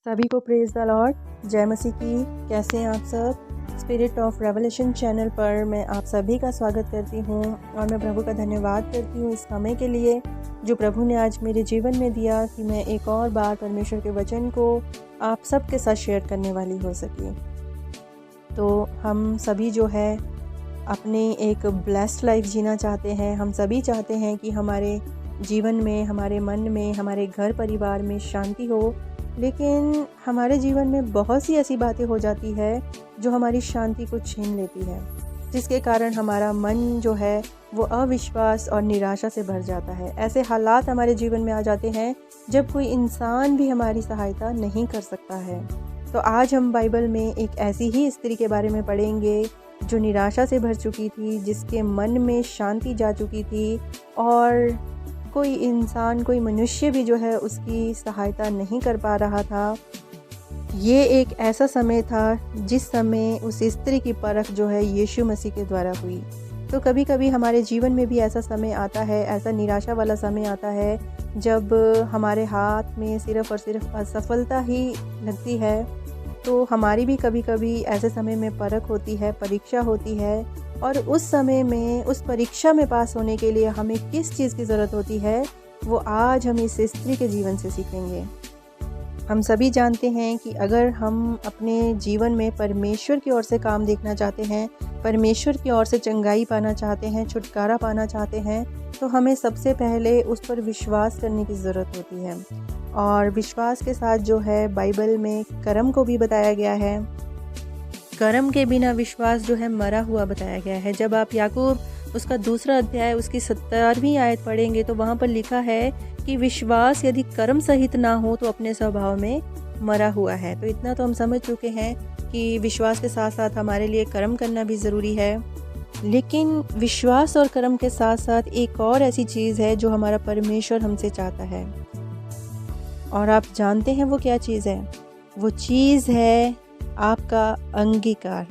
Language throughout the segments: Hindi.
सभी को प्रेज़ द लॉर्ड। जय मसीह की। कैसे हैं आप सब। स्पिरिट ऑफ रेवलेशन चैनल पर मैं आप सभी का स्वागत करती हूं और मैं प्रभु का धन्यवाद करती हूं इस समय के लिए जो प्रभु ने आज मेरे जीवन में दिया कि मैं एक और बार परमेश्वर के वचन को आप सबके साथ शेयर करने वाली हो सकी। तो हम सभी जो है अपनी एक ब्लेस्ड लाइफ जीना चाहते हैं। हम सभी चाहते हैं कि हमारे जीवन में, हमारे मन में, हमारे घर परिवार में शांति हो, लेकिन हमारे जीवन में बहुत सी ऐसी बातें हो जाती है जो हमारी शांति को छीन लेती है, जिसके कारण हमारा मन जो है वो अविश्वास और निराशा से भर जाता है। ऐसे हालात हमारे जीवन में आ जाते हैं जब कोई इंसान भी हमारी सहायता नहीं कर सकता है। तो आज हम बाइबल में एक ऐसी ही स्त्री के बारे में पढ़ेंगे जो निराशा से भर चुकी थी, जिसके मन में शांति जा चुकी थी और कोई इंसान, कोई मनुष्य भी जो है उसकी सहायता नहीं कर पा रहा था। ये एक ऐसा समय था जिस समय उस स्त्री की परख जो है यीशु मसीह के द्वारा हुई। तो कभी कभी हमारे जीवन में भी ऐसा समय आता है, ऐसा निराशा वाला समय आता है जब हमारे हाथ में सिर्फ और सिर्फ असफलता ही लगती है। तो हमारी भी कभी कभी ऐसे समय में परख होती है, परीक्षा होती है, और उस समय में, उस परीक्षा में पास होने के लिए हमें किस चीज़ की ज़रूरत होती है वो आज हम इस स्त्री के जीवन से सीखेंगे। हम सभी जानते हैं कि अगर हम अपने जीवन में परमेश्वर की ओर से काम देखना चाहते हैं, परमेश्वर की ओर से चंगाई पाना चाहते हैं, छुटकारा पाना चाहते हैं, तो हमें सबसे पहले उस पर विश्वास करने की ज़रूरत होती है। और विश्वास के साथ जो है बाइबल में कर्म को भी बताया गया है। कर्म के बिना विश्वास जो है मरा हुआ बताया गया है। जब आप याकूब उसका 2 अध्याय उसकी 17वीं आयत पढ़ेंगे तो वहाँ पर लिखा है कि विश्वास यदि कर्म सहित ना हो तो अपने स्वभाव में मरा हुआ है। तो इतना तो हम समझ चुके हैं कि विश्वास के साथ साथ हमारे लिए कर्म करना भी ज़रूरी है। लेकिन विश्वास और कर्म के साथ साथ एक और ऐसी चीज़ है जो हमारा परमेश्वर हमसे चाहता है, और आप जानते हैं वो क्या चीज़ है। वो चीज़ है आपका अंगीकार,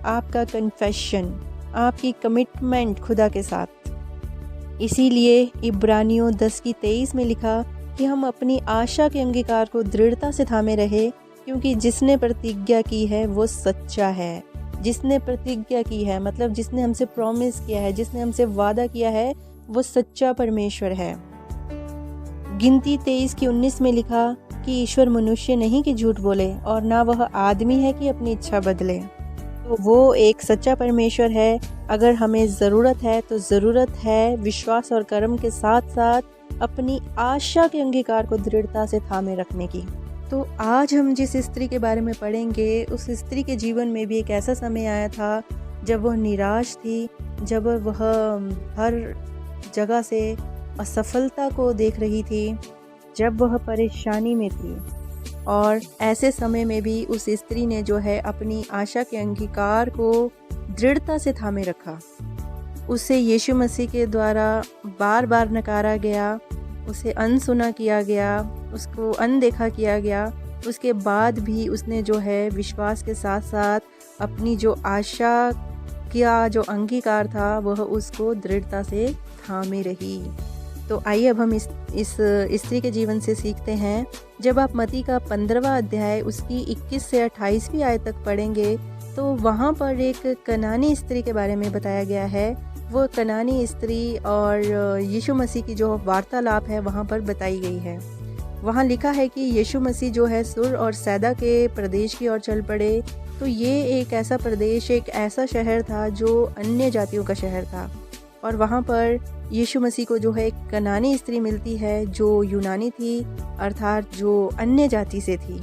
आपका कन्फेशन, आपकी कमिटमेंट खुदा के साथ। इसीलिए इब्रानियों 10:23 में लिखा कि हम अपनी आशा के अंगीकार को दृढ़ता से थामे रहे, क्योंकि जिसने प्रतिज्ञा की है वो सच्चा है। जिसने प्रतिज्ञा की है मतलब जिसने हमसे प्रॉमिस किया है, जिसने हमसे वादा किया है, वो सच्चा परमेश्वर है। गिनती 23:19 में लिखा कि ईश्वर मनुष्य नहीं कि झूठ बोले, और ना वह आदमी है कि अपनी इच्छा बदले। तो वो एक सच्चा परमेश्वर है। अगर हमें ज़रूरत है तो ज़रूरत है विश्वास और कर्म के साथ साथ अपनी आशा के अंगीकार को दृढ़ता से थामे रखने की। तो आज हम जिस स्त्री के बारे में पढ़ेंगे, उस स्त्री के जीवन में भी एक ऐसा समय आया था जब वह निराश थी, जब वह हर जगह से असफलता को देख रही थी, जब वह परेशानी में थी। और ऐसे समय में भी उस स्त्री ने जो है अपनी आशा के अंगीकार को दृढ़ता से थामे रखा। उसे यीशु मसीह के द्वारा बार बार नकारा गया, उसे अनसुना किया गया, उसको अनदेखा किया गया। उसके बाद भी उसने जो है विश्वास के साथ साथ अपनी जो आशा का जो अंगीकार था वह उसको दृढ़ता से थामे रही। तो आइए अब हम इस स्त्री के जीवन से सीखते हैं। जब आप मत्ती का 15वां अध्याय उसकी 21 से 28वीं आयत तक पढ़ेंगे तो वहाँ पर एक कनानी स्त्री के बारे में बताया गया है। वो कनानी स्त्री और यीशु मसीह की जो वार्तालाप है वहाँ पर बताई गई है। वहाँ लिखा है कि यीशु मसीह जो है सुर और सैदा के प्रदेश की ओर चल पड़े। तो ये एक ऐसा प्रदेश, एक ऐसा शहर था जो अन्य जातियों का शहर था, और वहाँ पर यीशु मसीह को जो है एक कनानी स्त्री मिलती है जो यूनानी थी, अर्थात जो अन्य जाति से थी।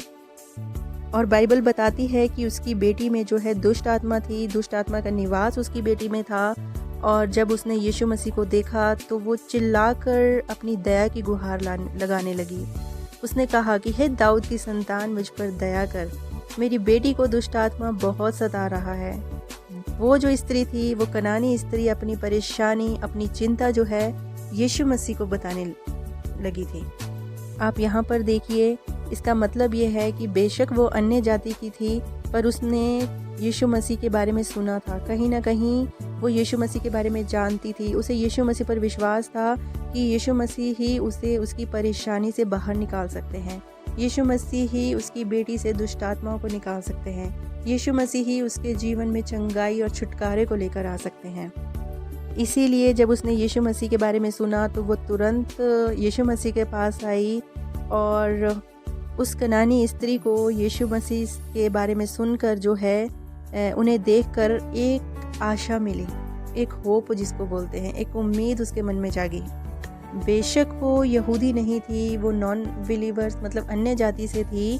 और बाइबल बताती है कि उसकी बेटी में जो है दुष्ट आत्मा थी, दुष्ट आत्मा का निवास उसकी बेटी में था। और जब उसने यीशु मसीह को देखा तो वो चिल्लाकर अपनी दया की गुहार लगाने लगी। उसने कहा कि हे दाऊद की संतान, मुझ पर दया कर, मेरी बेटी को दुष्ट आत्मा बहुत सता रहा है। वो जो स्त्री थी, वो कनानी स्त्री, अपनी परेशानी, अपनी चिंता जो है यीशु मसीह को बताने लगी थी। आप यहाँ पर देखिए, इसका मतलब ये है कि बेशक वो अन्य जाति की थी, पर उसने यीशु मसीह के बारे में सुना था। कहीं ना कहीं वो यीशु मसीह के बारे में जानती थी। उसे यीशु मसीह पर विश्वास था कि यीशु मसीह ही उसे उसकी परेशानी से बाहर निकाल सकते हैं। यीशु मसीह ही उसकी बेटी से दुष्ट आत्माओं को निकाल सकते हैं। यीशु मसीह ही उसके जीवन में चंगाई और छुटकारे को लेकर आ सकते हैं। इसीलिए जब उसने यीशु मसीह के बारे में सुना तो वो तुरंत यीशु मसीह के पास आई और उस कनानी स्त्री को यीशु मसीह के बारे में सुनकर जो है उन्हें देखकर एक आशा मिली, एक होप जिसको बोलते हैं, एक उम्मीद उसके मन में जागी। बेशक वो यहूदी नहीं थी, वो नॉन बिलीवर्स मतलब अन्य जाति से थी,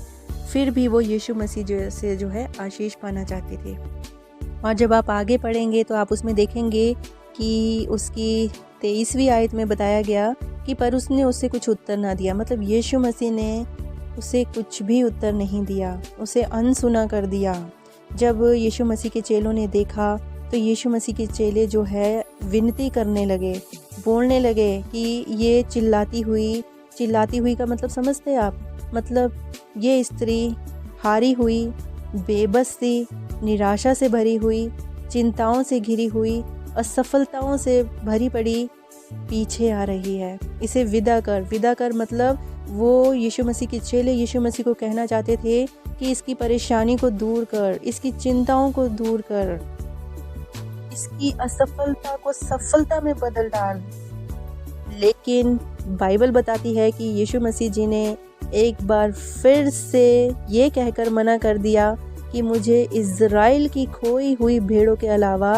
फिर भी वो यीशु मसीह से जो है आशीष पाना चाहती थी। और जब आप आगे पढ़ेंगे तो आप उसमें देखेंगे कि उसकी 23वीं आयत में बताया गया कि पर उसने उससे कुछ उत्तर ना दिया, मतलब यीशु मसीह ने उसे कुछ भी उत्तर नहीं दिया, उसे अनसुना कर दिया। जब यीशु मसीह के चेलों ने देखा तो यीशु मसीह के चेले जो है विनती करने लगे, बोलने लगे कि ये चिल्लाती हुई का मतलब समझते हैं आप, मतलब ये स्त्री हारी हुई, बेबस थी, निराशा से भरी हुई, चिंताओं से घिरी हुई, असफलताओं से भरी पड़ी पीछे आ रही है। इसे विदा कर मतलब वो यीशु मसीह के चेले यीशु मसीह को कहना चाहते थे कि इसकी परेशानी को दूर कर, इसकी चिंताओं को दूर कर, इसकी असफलता को सफलता में बदल डाल। लेकिन बाइबल बताती है कि यीशु मसीह जी ने एक बार फिर से ये कहकर मना कर दिया कि मुझे इज़राइल की खोई हुई भेड़ों के अलावा,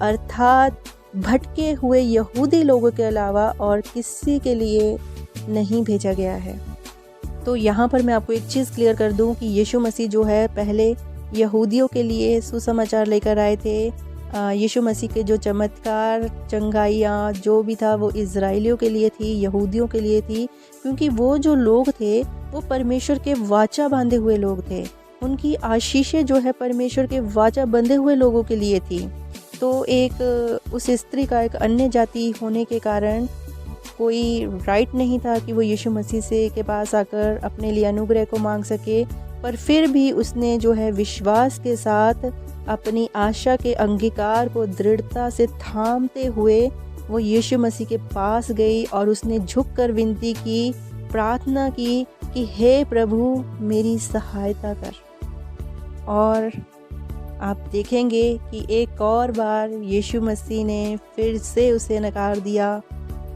अर्थात भटके हुए यहूदी लोगों के अलावा और किसी के लिए नहीं भेजा गया है। तो यहाँ पर मैं आपको एक चीज़ क्लियर कर दूँ कि यीशु मसीह जो है पहले यहूदियों के लिए सुसमाचार लेकर आए थे। यीशु मसीह के जो चमत्कार, चंगाइयाँ जो भी था वो इज़राइलियों के लिए थी, यहूदियों के लिए थी, क्योंकि वो जो लोग थे वो परमेश्वर के वाचा बांधे हुए लोग थे। उनकी आशीषें जो है परमेश्वर के वाचा बंधे हुए लोगों के लिए थी। तो एक उस स्त्री का एक अन्य जाति होने के कारण कोई राइट नहीं था कि वो यीशु मसीह से के पास आकर अपने लिए अनुग्रह को मांग सके, पर फिर भी उसने जो है विश्वास के साथ अपनी आशा के अंगीकार को दृढ़ता से थामते हुए वो यीशु मसीह के पास गई और उसने झुककर विनती की, प्रार्थना की कि हे प्रभु मेरी सहायता कर। और आप देखेंगे कि एक और बार यीशु मसीह ने फिर से उसे नकार दिया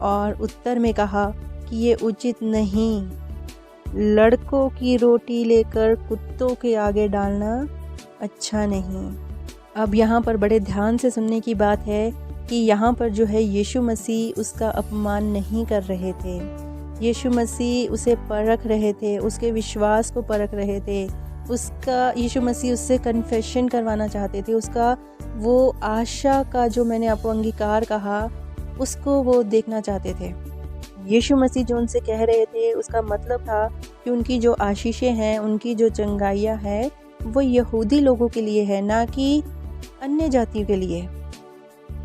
और उत्तर में कहा कि ये उचित नहीं, लड़कों की रोटी लेकर कुत्तों के आगे डालना अच्छा नहीं। अब यहाँ पर बड़े ध्यान से सुनने की बात है कि यहाँ पर जो है यीशु मसीह उसका अपमान नहीं कर रहे थे। यीशु मसीह उसे परख रहे थे, उसके विश्वास को परख रहे थे, उसका यीशु मसीह उससे कन्फेशन करवाना चाहते थे, उसका वो आशा का जो मैंने आपको अंगीकार कहा उसको वो देखना चाहते थे। यीशु मसीह जो उनसे कह रहे थे उसका मतलब था कि उनकी जो आशीषें हैं, उनकी जो चंगाइयाँ हैं वो यहूदी लोगों के लिए है, ना कि अन्य जातियों के लिए।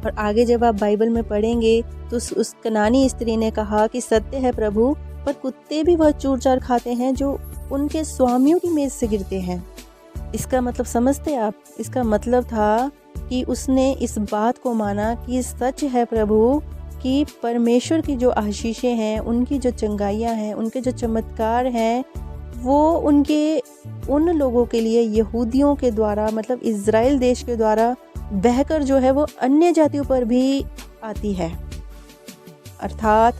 और आगे जब आप बाइबल में पढ़ेंगे तो उस कनानी स्त्री ने कहा कि सत्य है प्रभु, पर कुत्ते भी वह चूर चार खाते हैं जो उनके स्वामियों की मेज से गिरते हैं। इसका मतलब समझते आप? इसका मतलब था कि उसने इस बात को माना कि सच है प्रभु कि परमेश्वर की जो आशीषें हैं, उनकी जो चंगाइयाँ हैं, उनके जो चमत्कार हैं, वो उन लोगों के लिए, यहूदियों के द्वारा, मतलब इज़राइल देश के द्वारा बहकर जो है वो अन्य जातियों पर भी आती है, अर्थात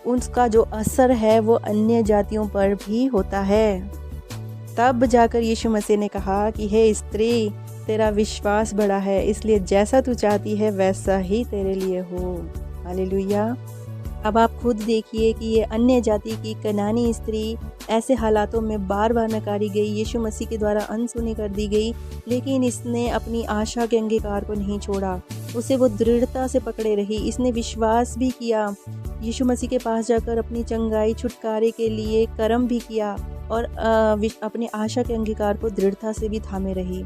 उसका जो असर है वो अन्य जातियों पर भी होता है। तब जाकर यीशु मसीह ने कहा कि हे स्त्री, तेरा विश्वास बड़ा है, इसलिए जैसा तू चाहती है वैसा ही तेरे लिए हो। हालेलुया। अब आप खुद देखिए कि ये अन्य जाति की कनानी स्त्री ऐसे हालातों में बार बार नकारी गई, यीशु मसीह के द्वारा अनसुनी कर दी गई, लेकिन इसने अपनी आशा के अंगीकार को नहीं छोड़ा, उसे वो दृढ़ता से पकड़े रही। इसने विश्वास भी किया, यीशु मसीह के पास जाकर अपनी चंगाई, छुटकारे के लिए कर्म भी किया और अपनी आशा के अंगीकार को दृढ़ता से भी थामे रही।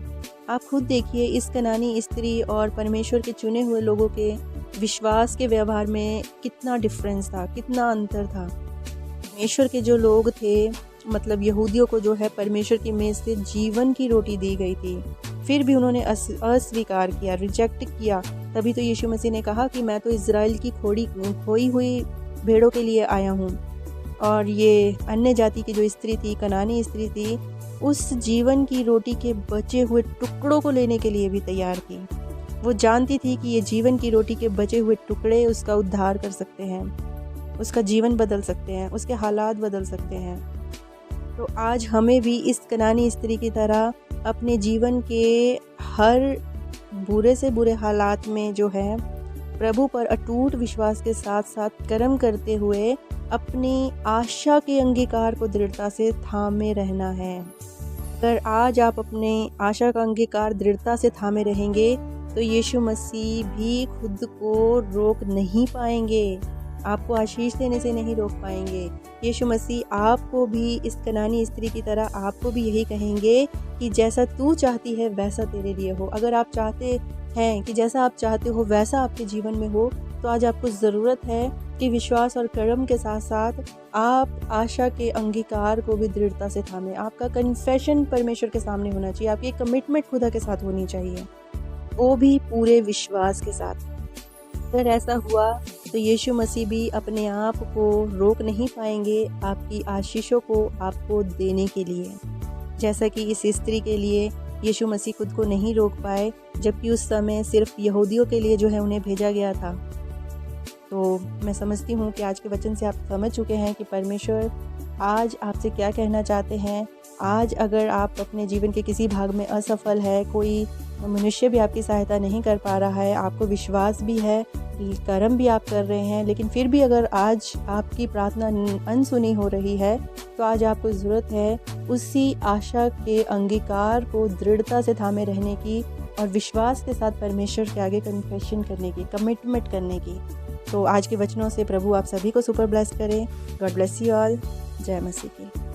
आप खुद देखिए इस कनानी स्त्री और परमेश्वर के चुने हुए लोगों के विश्वास के व्यवहार में कितना डिफरेंस था, कितना अंतर था। परमेश्वर के जो लोग थे, मतलब यहूदियों को जो है परमेश्वर की मेज से जीवन की रोटी दी गई थी, फिर भी उन्होंने अस्वीकार किया, रिजेक्ट किया। तभी तो यीशु मसीह ने कहा कि मैं तो इज़राइल की खोई हुई भेड़ों के लिए आया हूँ। और ये अन्य जाति की जो स्त्री थी, कनानी स्त्री थी, उस जीवन की रोटी के बचे हुए टुकड़ों को लेने के लिए भी तैयार थी। वो जानती थी कि ये जीवन की रोटी के बचे हुए टुकड़े उसका उद्धार कर सकते हैं, उसका जीवन बदल सकते हैं, उसके हालात बदल सकते हैं। तो आज हमें भी इस कनानी स्त्री की तरह अपने जीवन के हर बुरे से बुरे हालात में जो है प्रभु पर अटूट विश्वास के साथ साथ कर्म करते हुए अपनी आशा के अंगीकार को दृढ़ता से थामे रहना है। अगर आज आप अपने आशा का अंगीकार दृढ़ता से थामे रहेंगे तो यीशु मसीह भी खुद को रोक नहीं पाएंगे, आपको आशीष देने से नहीं रोक पाएंगे। यीशु मसीह आपको भी इस कनानी स्त्री की तरह आपको भी यही कहेंगे कि जैसा तू चाहती है वैसा तेरे लिए हो। अगर आप चाहते हैं कि जैसा आप चाहते हो वैसा आपके जीवन में हो, तो आज आपको ज़रूरत है कि विश्वास और कर्म के साथ साथ आप आशा के अंगीकार को भी दृढ़ता से थामें। आपका कन्फेशन परमेश्वर के सामने होना चाहिए, आपकी कमिटमेंट खुदा के साथ होनी चाहिए, वो भी पूरे विश्वास के साथ। अगर ऐसा हुआ तो यीशु मसीह भी अपने आप को रोक नहीं पाएंगे आपकी आशीषों को आपको देने के लिए, जैसा कि इस स्त्री के लिए यीशु मसीह खुद को नहीं रोक पाए, जबकि उस समय सिर्फ यहूदियों के लिए जो है उन्हें भेजा गया था। तो मैं समझती हूँ कि आज के वचन से आप समझ चुके हैं कि परमेश्वर आज आपसे क्या कहना चाहते हैं। आज अगर आप अपने जीवन के किसी भाग में असफल है, कोई मनुष्य भी आपकी सहायता नहीं कर पा रहा है, आपको विश्वास भी है, कर्म भी आप कर रहे हैं, लेकिन फिर भी अगर आज आपकी प्रार्थना अनसुनी हो रही है, तो आज आपको ज़रूरत है उसी आशा के अंगीकार को दृढ़ता से थामे रहने की और विश्वास के साथ परमेश्वर के आगे कन्फेशन करने की, कमिटमेंट करने की। तो आज के वचनों से प्रभु आप सभी को सुपर ब्लेस करें। God bless you all. जय मसीह की।